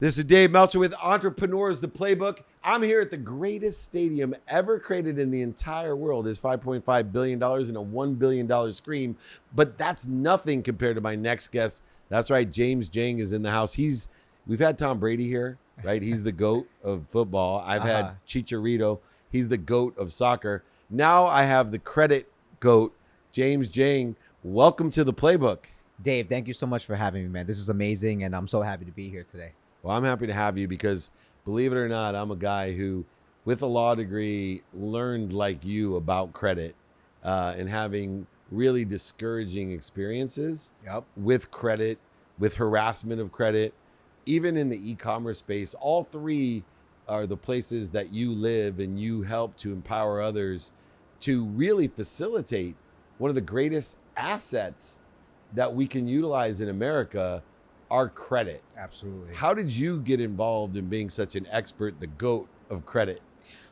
This is Dave Meltzer with Entrepreneurs, the Playbook. I'm here at the greatest stadium ever created in the entire world. It's $5.5 billion and a $1 billion screen, but that's nothing compared to my next guest. That's right, James Jiang is in the house. We've had Tom Brady here, right? He's the GOAT of football. I've had Chicharito. He's the GOAT of soccer. Now I have the credit GOAT, James Jiang. Welcome to the Playbook. Dave, thank you so much for having me, man. This is amazing, and I'm so happy to be here today. Well, I'm happy to have you because, believe it or not, I'm a guy who, with a law degree, learned like you about credit and having really discouraging experiences with credit, with harassment of credit, even in the e-commerce space. All three are the places that you live and you help to empower others to really facilitate one of the greatest assets that we can utilize in America, our credit. Absolutely. How did you get involved in being such an expert, the GOAT of credit?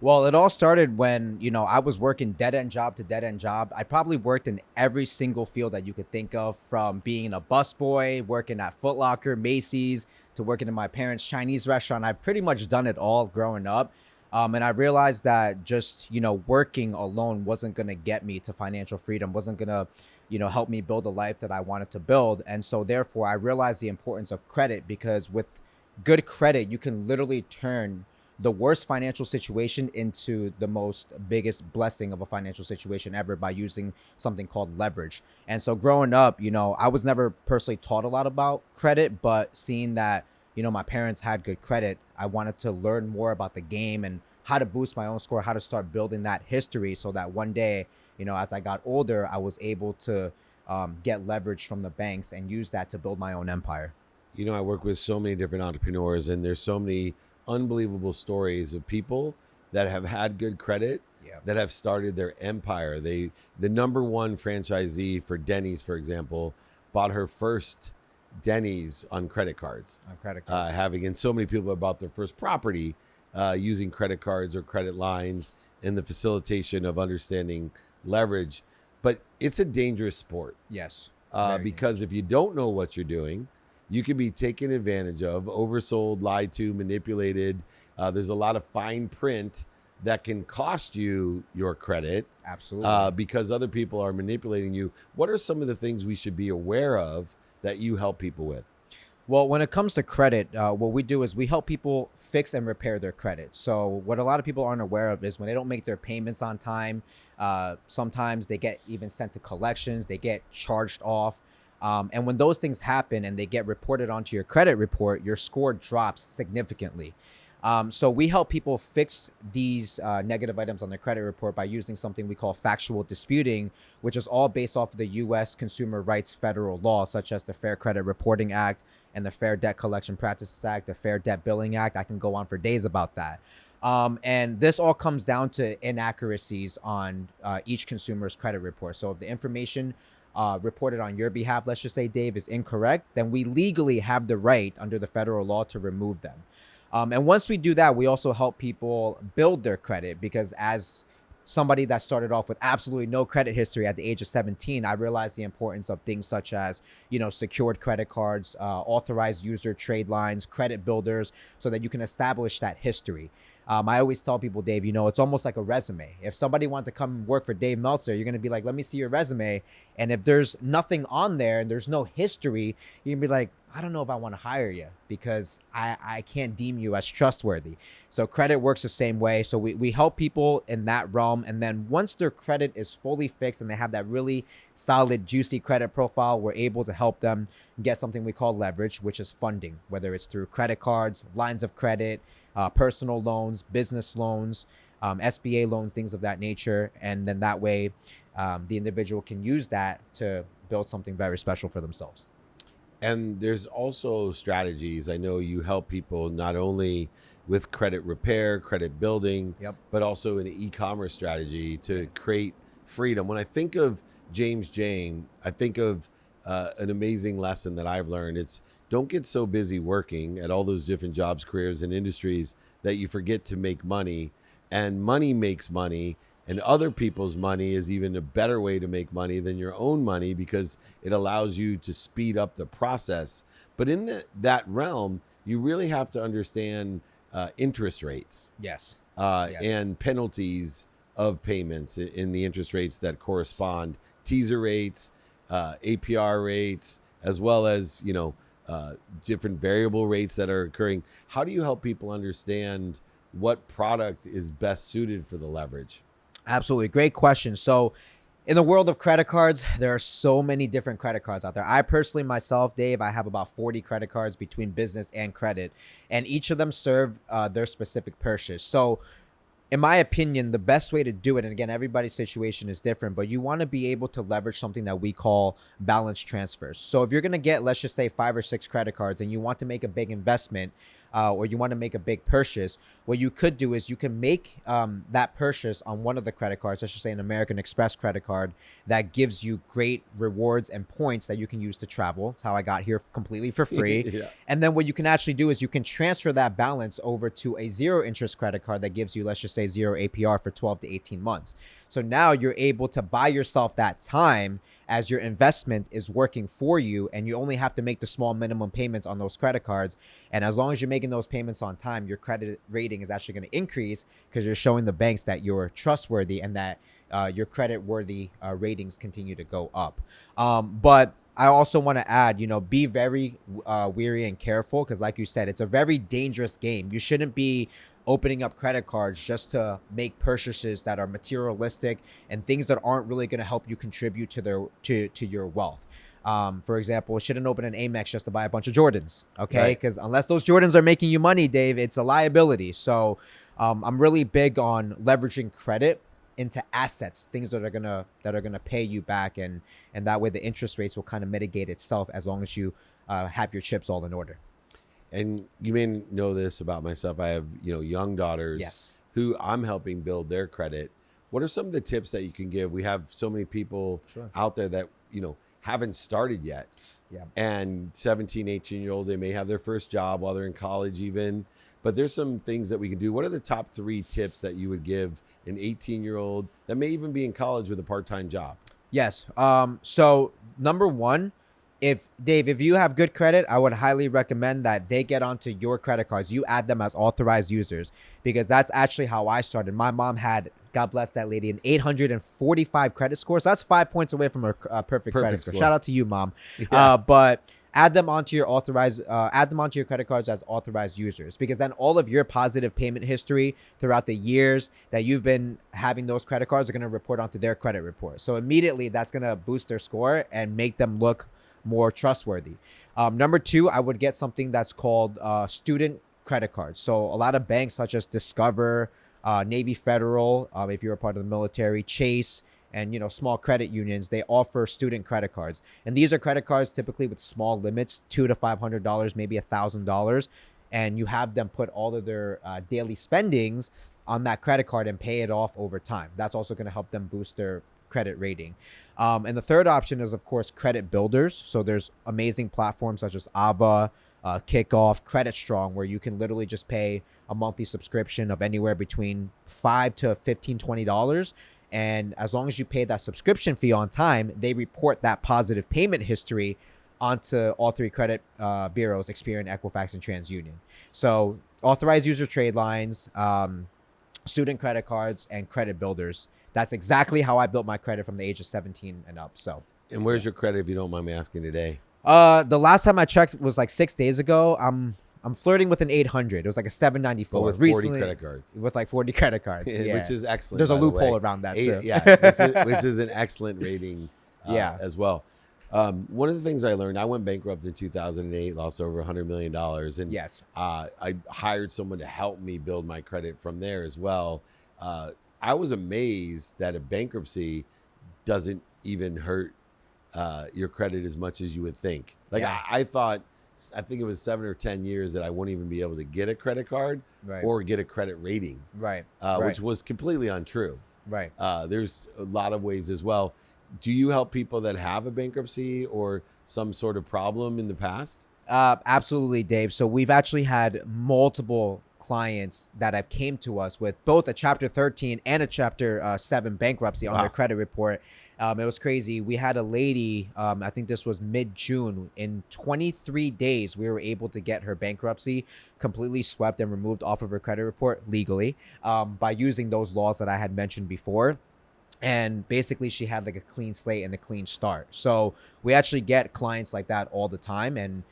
Well, it all started when, I was working dead-end job to dead-end job. I probably worked in every single field that you could think of, from being a busboy, working at Foot Locker, Macy's, to working in my parents' Chinese restaurant. I've pretty much done it all growing up. And I realized that just, working alone wasn't going to get me to financial freedom, wasn't going to, help me build a life that I wanted to build. And so therefore, I realized the importance of credit, because with good credit, you can literally turn the worst financial situation into the biggest blessing of a financial situation ever by using something called leverage. And so growing up, I was never personally taught a lot about credit, but seeing that, my parents had good credit, I wanted to learn more about the game and how to boost my own score, how to start building that history so that one day, as I got older, I was able to get leverage from the banks and use that to build my own empire. I work with so many different entrepreneurs, and there's so many unbelievable stories of people that have had good credit, that have started their empire. The number one franchisee for Denny's, for example, bought her first Denny's on credit cards. And so many people have bought their first property using credit cards or credit lines and the facilitation of understanding leverage. But it's a dangerous sport. Yes. Because if you don't know what you're doing, you can be taken advantage of, oversold, lied to, manipulated. There's a lot of fine print that can cost you your credit. Absolutely. Because other people are manipulating you. What are some of the things we should be aware of that you help people with? Well, when it comes to credit, what we do is we help people fix and repair their credit. So what a lot of people aren't aware of is when they don't make their payments on time, sometimes they get even sent to collections, they get charged off. And when those things happen and they get reported onto your credit report, your score drops significantly. So we help people fix these negative items on their credit report by using something we call factual disputing, which is all based off of the U.S. consumer rights federal law, such as the Fair Credit Reporting Act and the Fair Debt Collection Practices Act, the Fair Debt Billing Act. I can go on for days about that. And this all comes down to inaccuracies on each consumer's credit report. So if the information reported on your behalf, let's just say, Dave, is incorrect, then we legally have the right under the federal law to remove them. And once we do that, we also help people build their credit, because as somebody that started off with absolutely no credit history at the age of 17, I realized the importance of things such as, secured credit cards, authorized user trade lines, credit builders, so that you can establish that history. I always tell people, Dave, it's almost like a resume. If somebody wanted to come work for Dave Meltzer, you're going to be like, let me see your resume. And if there's nothing on there and there's no history, you can be like, I don't know if I want to hire you because I can't deem you as trustworthy. So credit works the same way. So we help people in that realm. And then once their credit is fully fixed and they have that really solid, juicy credit profile, we're able to help them get something we call leverage, which is funding, whether it's through credit cards, lines of credit, personal loans, business loans, SBA loans, things of that nature. And then that way, the individual can use that to build something very special for themselves. And there's also strategies. I know you help people not only with credit repair, credit building, but also an e-commerce strategy to create freedom. When I think of James Jiang, I think of an amazing lesson that I've learned. It's don't get so busy working at all those different jobs, careers, and industries that you forget to make money. And money makes money. And other people's money is even a better way to make money than your own money, because it allows you to speed up the process. But in that realm, you really have to understand interest rates Yes. and penalties of payments in the interest rates that correspond, teaser rates, APR rates, as well as, different variable rates that are occurring. How do you help people understand what product is best suited for the leverage? Absolutely. Great question. So in the world of credit cards, there are so many different credit cards out there. I personally, myself, Dave, I have about 40 credit cards between business and credit, and each of them serve their specific purpose. So in my opinion, the best way to do it, and again, everybody's situation is different, but you want to be able to leverage something that we call balance transfers. So if you're going to get, let's just say 5 or 6 credit cards and you want to make a big investment, or you want to make a big purchase, what you could do is you can make that purchase on one of the credit cards, let's just say an American Express credit card that gives you great rewards and points that you can use to travel. That's how I got here completely for free. Yeah. And then what you can actually do is you can transfer that balance over to a zero interest credit card that gives you, let's just say, zero APR for 12 to 18 months. So now you're able to buy yourself that time as your investment is working for you, and you only have to make the small minimum payments on those credit cards. And as long as you're making those payments on time, your credit rating is actually going to increase because you're showing the banks that you're trustworthy and that your credit worthy ratings continue to go up. But I also want to add, be very wary and careful because, like you said, it's a very dangerous game. You shouldn't be opening up credit cards just to make purchases that are materialistic and things that aren't really going to help you contribute to your wealth. For example, shouldn't open an Amex just to buy a bunch of Jordans, okay? Because unless those Jordans are making you money, Dave, it's a liability. So I'm really big on leveraging credit into assets, things that are gonna pay you back, and that way the interest rates will kind of mitigate itself as long as you have your chips all in order. And you may know this about myself. I have, young daughters Yes. who I'm helping build their credit. What are some of the tips that you can give? We have so many people out there that, haven't started yet. Yeah. And 17, 18-year-old, they may have their first job while they're in college even. But there's some things that we can do. What are the top 3 tips that you would give an 18-year-old that may even be in college with a part-time job? Yes. So number one, if you have good credit, I would highly recommend that they get onto your credit cards. You add them as authorized users, because that's actually how I started. My mom had, God bless that lady, an 845 credit score. So that's 5 points away from her perfect credit score. Shout out to you, Mom. Yeah. But add them onto your credit cards as authorized users, because then all of your positive payment history throughout the years that you've been having those credit cards are going to report onto their credit report. So immediately that's going to boost their score and make them look more trustworthy. Number 2, I would get something that's called student credit cards. So a lot of banks such as Discover, Navy Federal, if you're a part of the military, Chase, and small credit unions, they offer student credit cards. And these are credit cards typically with small limits, $200 to $500, maybe $1,000, and you have them put all of their daily spendings on that credit card and pay it off over time. That's also going to help them boost their credit rating. And the third option is, of course, credit builders. So there's amazing platforms such as Ava, Kickoff, Credit Strong, where you can literally just pay a monthly subscription of anywhere between $5 to $15, $20. And as long as you pay that subscription fee on time, they report that positive payment history onto all 3 credit bureaus, Experian, Equifax, and TransUnion. So authorized user trade lines, student credit cards, and credit builders. That's exactly how I built my credit from the age of 17 and up. So, and where's your credit, if you don't mind me asking today? The last time I checked was like 6 days ago. I'm flirting with an 800. It was like a 794. But with 40 credit cards. With like 40 credit cards, yeah. Which is excellent. There's a loophole around that too. Yeah, which is an excellent rating. As well. One of the things I learned, I went bankrupt in 2008, lost over $100 million, and yes, I hired someone to help me build my credit from there as well. I was amazed that a bankruptcy doesn't even hurt your credit as much as you would think. Like I think it was 7 or 10 years that I wouldn't even be able to get a credit card or get a credit rating, which was completely untrue. There's a lot of ways as well. Do you help people that have a bankruptcy or some sort of problem in the past? Absolutely, Dave. So we've actually had multiple clients that have came to us with both a Chapter 13 and a Chapter 7 bankruptcy on their credit report. It was crazy. We had a lady, I think this was mid-June. In 23 days, we were able to get her bankruptcy completely swept and removed off of her credit report legally, by using those laws that I had mentioned before. And basically, she had like a clean slate and a clean start. So we actually get clients like that all the time. And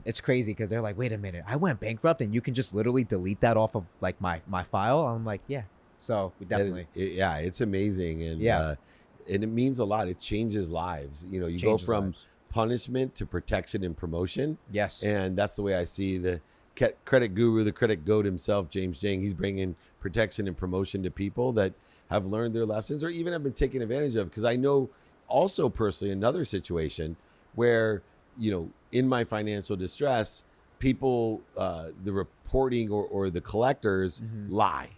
it's crazy because they're like, wait a minute, I went bankrupt and you can just literally delete that off of like my file. I'm like, yeah. So we definitely. Yeah, it's amazing. And it means a lot. It changes lives. You know, you go Changes from lives. punishment to protection and promotion. Yes. And that's the way I see the credit guru, the credit goat himself, James Jiang. He's bringing protection and promotion to people that have learned their lessons or even have been taken advantage of. Because I know also personally another situation where, you know, in my financial distress, people, the reporting or the collectors lie.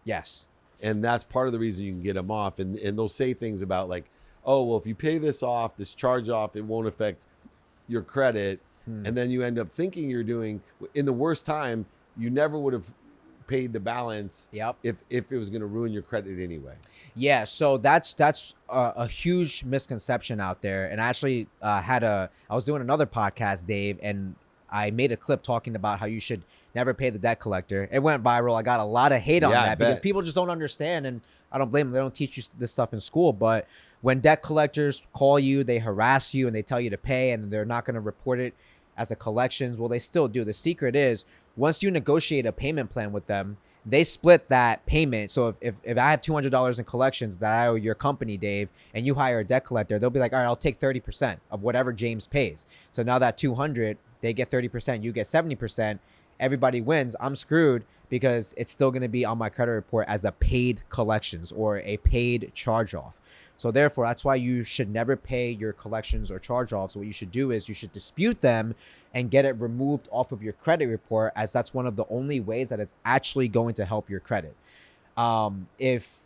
Yes. And that's part of the reason you can get them off. And they'll say things about like, oh, well, if you pay this off, this charge off, it won't affect your credit. And then you end up thinking you're doing, in the worst time, you never would have paid the balance. Yep. If it was going to ruin your credit anyway. Yeah, so that's a huge misconception out there. And I actually I was doing another podcast, Dave, and I made a clip talking about how you should never pay the debt collector. It went viral. I got a lot of hate on Yeah, I that because bet. people just don't understand, and I don't blame them. They don't teach you this stuff in school. But when debt collectors call you, they harass you and they tell you to pay, and they're not going to report it as a collections. Well, they still do. The secret is once you negotiate a payment plan with them, they split that payment. So if I have $200 in collections that I owe your company, Dave, and you hire a debt collector, they'll be like, all right, I'll take 30% of whatever James pays. So now that 200, they get 30%, you get 70%. Everybody wins. I'm screwed because it's still going to be on my credit report as a paid collections or a paid charge off. So therefore, that's why you should never pay your collections or charge offs. What you should do is you should dispute them and get it removed off of your credit report, as that's one of the only ways that it's actually going to help your credit. If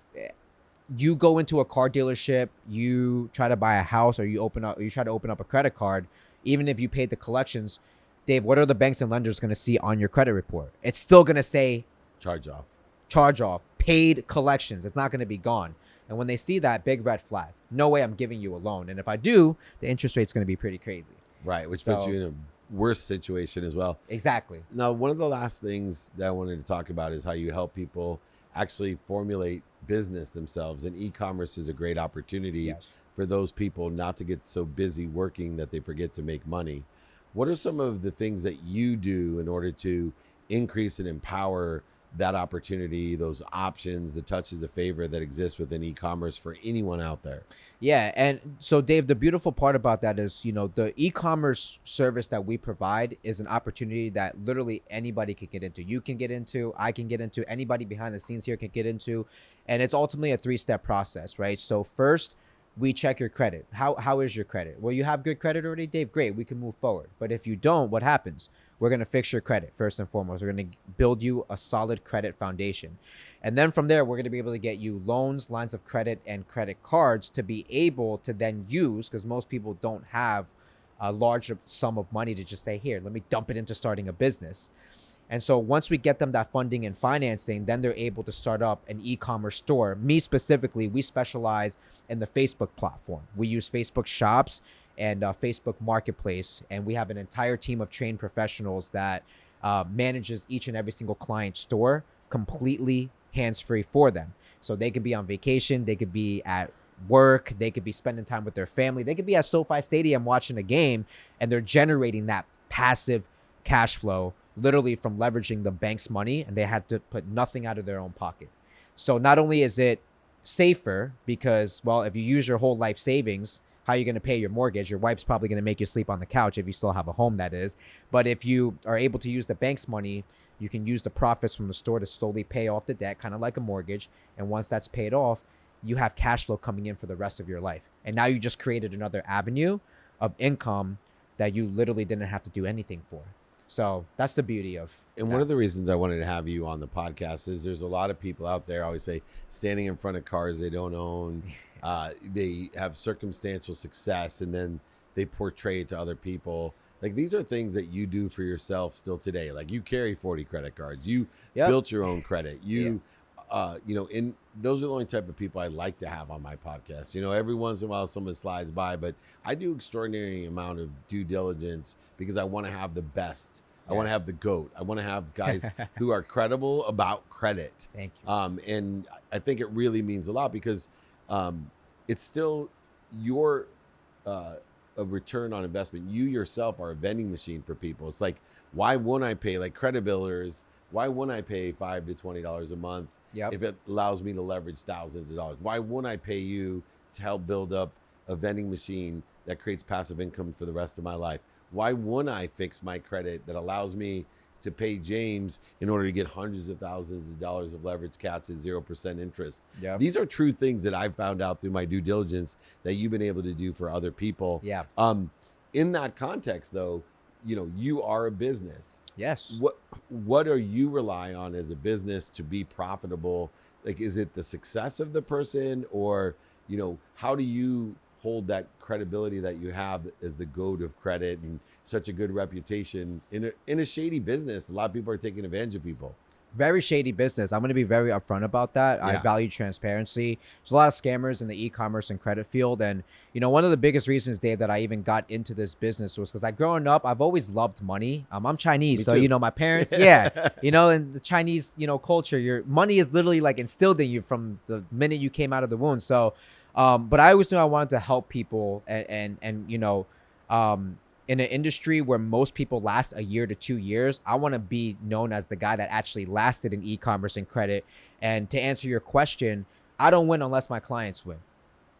you go into a car dealership, you try to buy a house, or you try to open up a credit card, even if you paid the collections, Dave, what are the banks and lenders going to see on your credit report? It's still going to say Charge off. paid collections. It's not going to be gone. And when they see that, big red flag. No way I'm giving you a loan. And if I do, the interest rate's going to be pretty crazy. Right. Which puts you in a worse situation as well. Exactly. Now, one of the last things that I wanted to talk about is how you help people actually formulate business themselves. And e-commerce is a great opportunity for those people not to get so busy working that they forget to make money. What are some of the things that you do in order to increase and empower that opportunity, those options, the touches of favor that exist within e-commerce for anyone out there? Yeah. And so, Dave, the beautiful part about that is, you know, the e-commerce service that we provide is an opportunity that literally anybody can get into. You can get into, I can get into, anybody behind the scenes here can get into. And it's ultimately a 3-step process, right? So first, we check your credit. How is your credit? Well, you have good credit already, Dave. Great, we can move forward. But if you don't, what happens? We're going to fix your credit first and foremost. We're going to build you a solid credit foundation. And then from there, we're going to be able to get you loans, lines of credit, and credit cards to be able to then use, because most people don't have a large sum of money to just say, here, let me dump it into starting a business. And so once we get them that funding and financing, then they're able to start up an e-commerce store. Me specifically, we specialize in the Facebook platform. We use Facebook Shops and Facebook Marketplace, and we have an entire team of trained professionals that manages each and every single client store completely hands-free for them. So they could be on vacation, they could be at work, they could be spending time with their family, they could be at SoFi Stadium watching a game, and they're generating that passive cash flow literally from leveraging the bank's money, and they had to put nothing out of their own pocket. So not only is it safer because, well, if you use your whole life savings, how are you going to pay your mortgage? Your wife's probably going to make you sleep on the couch if you still have a home, that is. But if you are able to use the bank's money, you can use the profits from the store to slowly pay off the debt, kind of like a mortgage. And once that's paid off, you have cash flow coming in for the rest of your life. And now you just created another avenue of income that you literally didn't have to do anything for. So that's the beauty of And that. one of the reasons I wanted to have you on the podcast is there's a lot of people out there, I always say, standing in front of cars they don't own. They have circumstantial success, and then they portray it to other people. Like, these are things that you do for yourself still today. Like, you carry 40 credit cards. You built your own credit. You in those are the only type of people I like to have on my podcast. Every once in a while someone slides by, but I do extraordinary amount of due diligence because I want to have the best. I want to have the GOAT. I want to have guys who are credible about credit. Thank you. And I think it really means a lot because it's still your a return on investment. You yourself are a vending machine for people. It's like, why wouldn't I pay, like credit billers, why wouldn't I pay $5 to $20 a month if it allows me to leverage thousands of dollars? Why wouldn't I pay you to help build up a vending machine that creates passive income for the rest of my life? Why wouldn't I fix my credit that allows me to pay James in order to get hundreds of thousands of dollars of leverage cash at 0% interest? These are true things that I've found out through my due diligence that you've been able to do for other people. In that context, though, you are a business. Yes. What are you relying on as a business to be profitable? Like, is it the success of the person, or how do you hold that credibility that you have as the GOAT of credit and such a good reputation in a shady business? A lot of people are taking advantage of people. Very shady business. I'm going to be very upfront about that. I value transparency. There's a lot of scammers in the e-commerce and credit field. And, one of the biggest reasons, Dave, that I even got into this business was because growing up, I've always loved money. I'm Chinese. Me so, too. My parents, in the Chinese, culture, your money is literally like instilled in you from the minute you came out of the womb. So, but I always knew I wanted to help people and in an industry where most people last a year to 2 years, I want to be known as the guy that actually lasted in e-commerce and credit. And to answer your question, I don't win unless my clients win.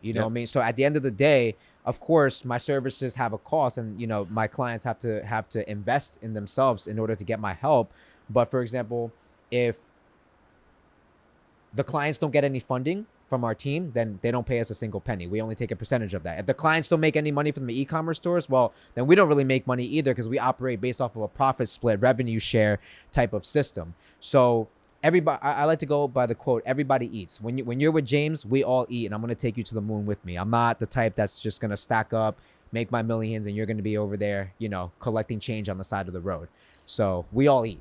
You know what I mean? So at the end of the day, of course, my services have a cost, and my clients have to invest in themselves in order to get my help. But for example, if the clients don't get any funding from our team, then they don't pay us a single penny. We only take a percentage of that. If the clients don't make any money from the e-commerce stores, well, then we don't really make money either, because we operate based off of a profit split, revenue share type of system. So everybody, I like to go by the quote, everybody eats. When you're with James, we all eat, and I'm going to take you to the moon with me. I'm not the type that's just going to stack up, make my millions, and you're going to be over there, collecting change on the side of the road. So we all eat.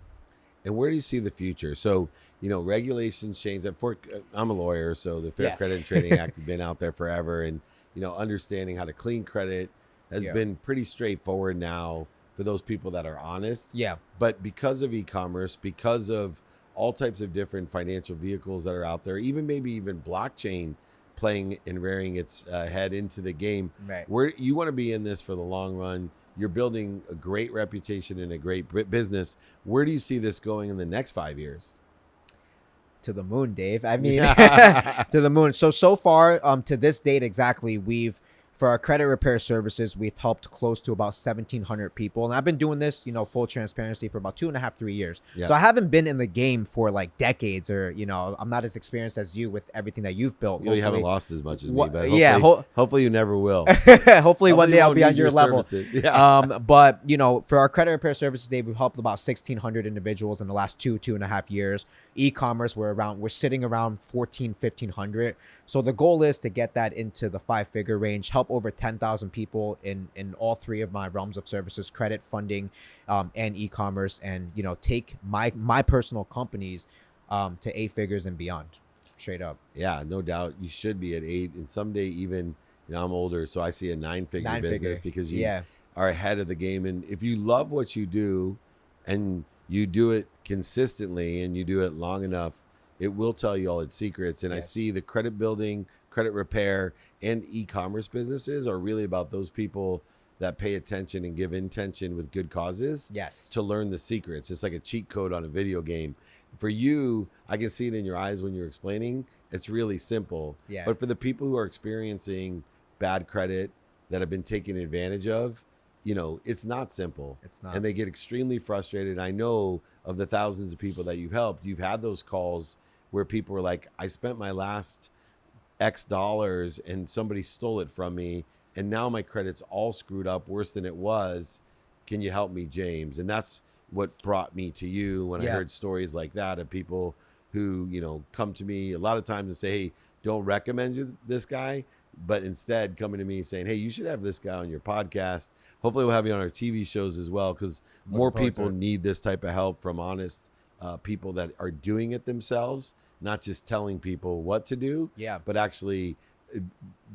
And where do you see the future? So, regulations change. I'm a lawyer, so the Fair Credit and Trading Act has been out there forever. And, understanding how to clean credit has been pretty straightforward now for those people that are honest. But because of e-commerce, because of all types of different financial vehicles that are out there, maybe even blockchain playing and rearing its head into the game, where you want to be in this for the long run. You're building a great reputation and a great business. Where do you see this going in the next 5 years? To the moon, Dave. I mean, to the moon. So far, to this date exactly, for our credit repair services, we've helped close to about 1,700 people. And I've been doing this, full transparency, for about 2.5, 3 years. So I haven't been in the game for like decades, or, I'm not as experienced as you with everything that you've built. You haven't lost as much as me, but hopefully you never will. Hopefully one day I'll be on your level. But, for our credit repair services, Dave, we've helped about 1,600 individuals in the last 2.5 years. E-commerce, we're sitting around 1,500. So the goal is to get that into the 5-figure range, help over 10,000 people in all three of my realms of services: credit, funding, and e-commerce, and take my personal companies to 8 figures and beyond, straight up. Yeah, no doubt you should be at 8, and someday even, I'm older, so I see a 9-figure business because you are ahead of the game. And if you love what you do and you do it consistently and you do it long enough, it will tell you all its secrets. And I see the credit building, credit repair, and e-commerce businesses are really about those people that pay attention and give intention with good causes to learn the secrets. It's like a cheat code on a video game. For you, I can see it in your eyes when you're explaining. It's really simple. But for the people who are experiencing bad credit that have been taken advantage of, it's not simple. It's not. And they get extremely frustrated. I know of the thousands of people that you've helped, you've had those calls where people were like, I spent my last X dollars and somebody stole it from me, and now my credit's all screwed up, worse than it was. Can you help me, James? And that's what brought me to you when I heard stories like that of people who, come to me a lot of times and say, hey, don't recommend you this guy, but instead coming to me saying, hey, you should have this guy on your podcast. Hopefully we'll have you on our TV shows as well, because more people need this type of help from honest people that are doing it themselves, not just telling people what to do, Yeah. but actually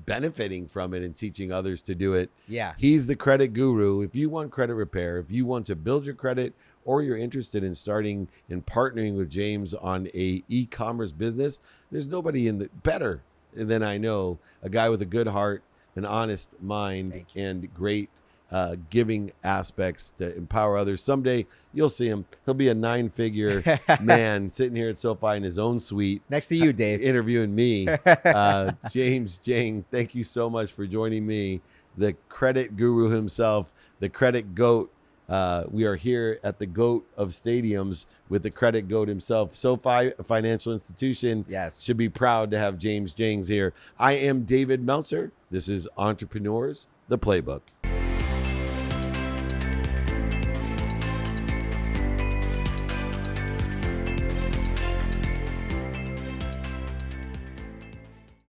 benefiting from it and teaching others to do it. Yeah. He's the credit guru. If you want credit repair, if you want to build your credit, or you're interested in starting and partnering with James on a e-commerce business, there's nobody better than I know, a guy with a good heart, an honest mind, and great giving aspects to empower others. Someday you'll see him. He'll be a 9-figure man sitting here at SoFi in his own suite Next to you, Dave. interviewing me. James Jiang, thank you so much for joining me, the credit guru himself, the credit goat. We are here at the GOAT of stadiums with the credit GOAT himself. SoFi, a financial institution, should be proud to have James Jiang here. I am David Meltzer. This is Entrepreneurs, the Playbook.